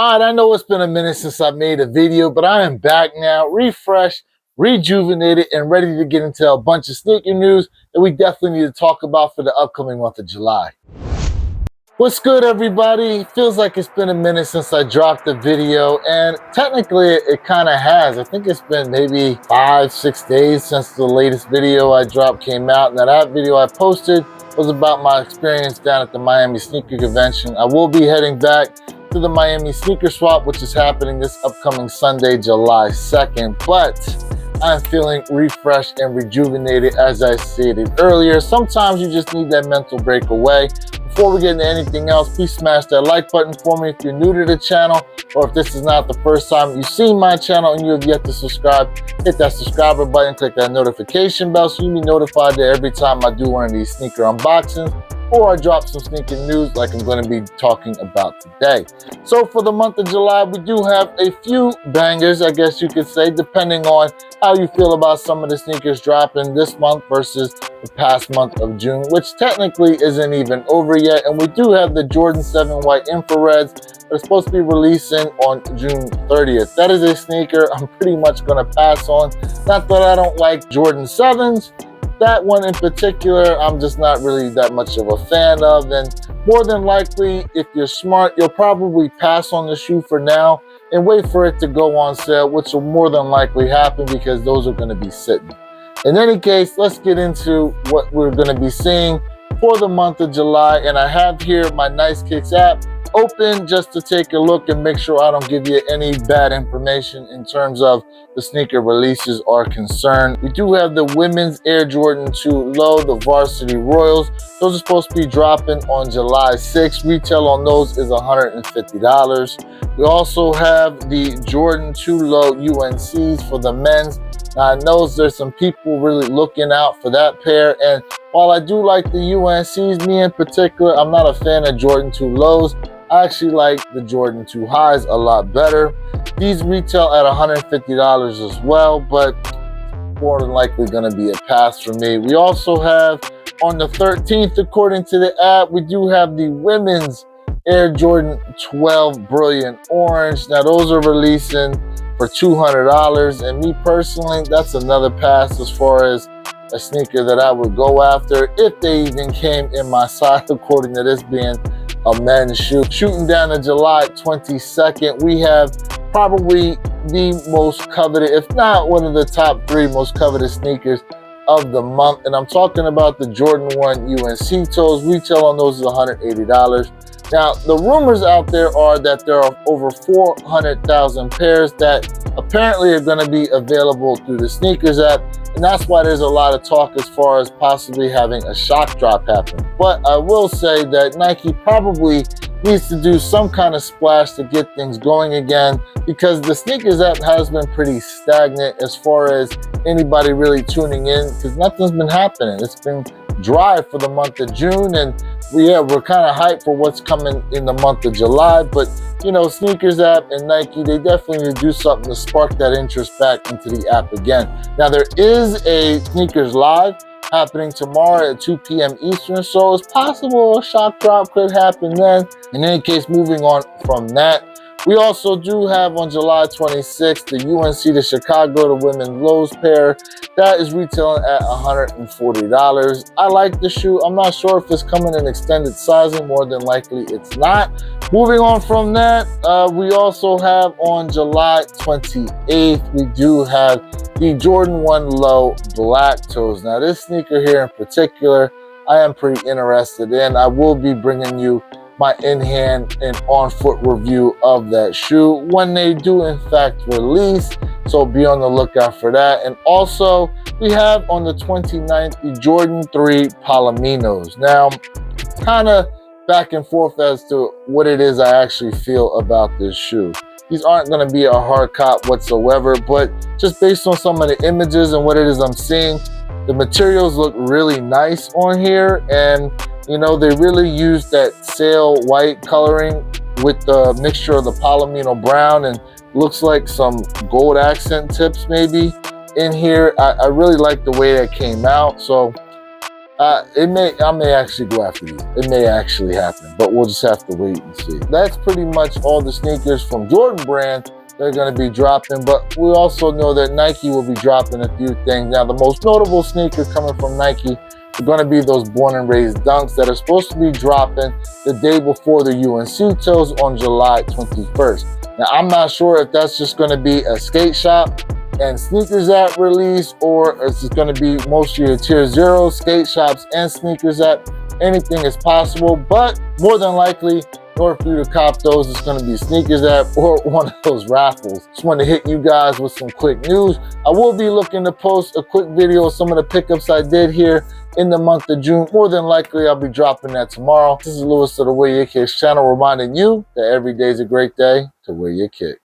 All right, I know it's been a minute since I made a video, but I am back now, refreshed, rejuvenated, and ready to get into a bunch of sneaker news that we definitely need to talk about for the upcoming month of July. What's good, everybody? Feels like it's been a minute since I dropped a video, and technically it kind of has. I think it's been maybe 5-6 days since the latest video I dropped came out. Now, that video I posted was about my experience down at the Miami Sneaker Convention. I will be heading back to the Miami Sneaker Swap, which is happening this upcoming Sunday, July 2nd, but I'm feeling refreshed and rejuvenated, as I stated earlier. Sometimes you just need that mental break away. Before we get into anything else, please smash that like button for me if you're new to the channel, or if this is not the first time you've seen my channel and you have yet to subscribe, hit that subscriber button, click that notification bell so you'll be notified that every time I do one of these sneaker unboxings or I drop some sneaker news like I'm going to be talking about today. So for the month of July, we do have a few bangers, I guess you could say, depending on how you feel about some of the sneakers dropping this month versus the past month of June, which technically isn't even over yet. And we do have the Jordan 7 White Infrareds that are supposed to be releasing on June 30th. That is a sneaker I'm pretty much going to pass on. Not that I don't like Jordan 7s. That one in particular, I'm just not really that much of a fan of. And more than likely, if you're smart, you'll probably pass on the shoe for now and wait for it to go on sale, which will more than likely happen because those are going to be sitting. In any case, let's get into what we're going to be seeing for the month of July. And I have here my Nice Kicks app open just to take a look and make sure I don't give you any bad information in terms of the sneaker releases are concerned. We do have the women's Air Jordan 2 Low, the Varsity Royals. Those are supposed to be dropping on July 6th. Retail on those is $150. We also have the Jordan 2 Low UNCs for the men's. Now, I know there's some people really looking out for that pair, and while I do like the UNCs, me in particular, I'm not a fan of Jordan 2 Lows. I actually like the Jordan 2 Highs a lot better. These retail at $150 as well, but more than likely going to be a pass for me. We also have on the 13th, according to the app, we do have the women's Air Jordan 12 Brilliant Orange. Now, those are releasing for $200, and me personally, that's another pass as far as a sneaker that I would go after if they even came in my size, according to this being a men's shoe. Shooting down to July 22nd, we have probably the most coveted, if not one of the top 3 most coveted sneakers of the month, and I'm talking about the Jordan 1 UNC toes. Retail on those is $180. Now, the rumors out there are that there are over 400,000 pairs that apparently are going to be available through the sneakers app, and that's why there's a lot of talk as far as possibly having a shock drop happen. But I will say that Nike probably needs to do some kind of splash to get things going again, because the sneakers app has been pretty stagnant as far as anybody really tuning in, because nothing's been happening. It's been dry for the month of June, and we're kind of hyped for what's coming in the month of July. But you know, sneakers app and Nike, they definitely need to do something to spark that interest back into the app again. Now, there is a Sneakers Live happening tomorrow at 2 p.m. Eastern, so it's possible a shock drop could happen then. In any case, moving on from that, we also do have on July 26th the UNC to Chicago, the women's Lows pair. That is retailing at $140. I like the shoe. I'm not sure if it's coming in extended sizing. More than likely it's not. Moving on from that, we also have on July 28th, we do have the Jordan 1 Low Black Toes. Now, this sneaker here in particular, I am pretty interested in. I will be bringing you my in-hand and on-foot review of that shoe when they do in fact release, so be on the lookout for that. And also, we have on the 29th the Jordan 3 Palominos. Now, kind of back and forth as to what it is I actually feel about this shoe. These aren't going to be a hard cop whatsoever, but just based on some of the images and what it is I'm seeing, the materials look really nice on here, and you know, they really used that sail white coloring with the mixture of the Palomino brown and looks like some gold accent tips maybe in here. I really like the way that came out, so I may actually go after these. It may actually happen, but we'll just have to wait and see. That's pretty much all the sneakers from Jordan brand they're going to be dropping, but we also know that Nike will be dropping a few things. Now, the most notable sneaker coming from Nike are going to be those Born and Raised Dunks that are supposed to be dropping the day before the UNC toes on July 21st. Now, I'm not sure if that's just going to be a skate shop and sneakers app release, or it's just going to be mostly a tier 0 skate shops and sneakers app. Anything is possible, but more than likely, in order for you to cop those, it's going to be sneakers app or one of those raffles. Just want to hit you guys with some quick news. I will be looking to post a quick video of some of the pickups I did here in the month of June. More than likely, I'll be dropping that tomorrow. This is Lewis of the Wear Your Kicks channel, reminding you that every day is a great day to wear your kicks.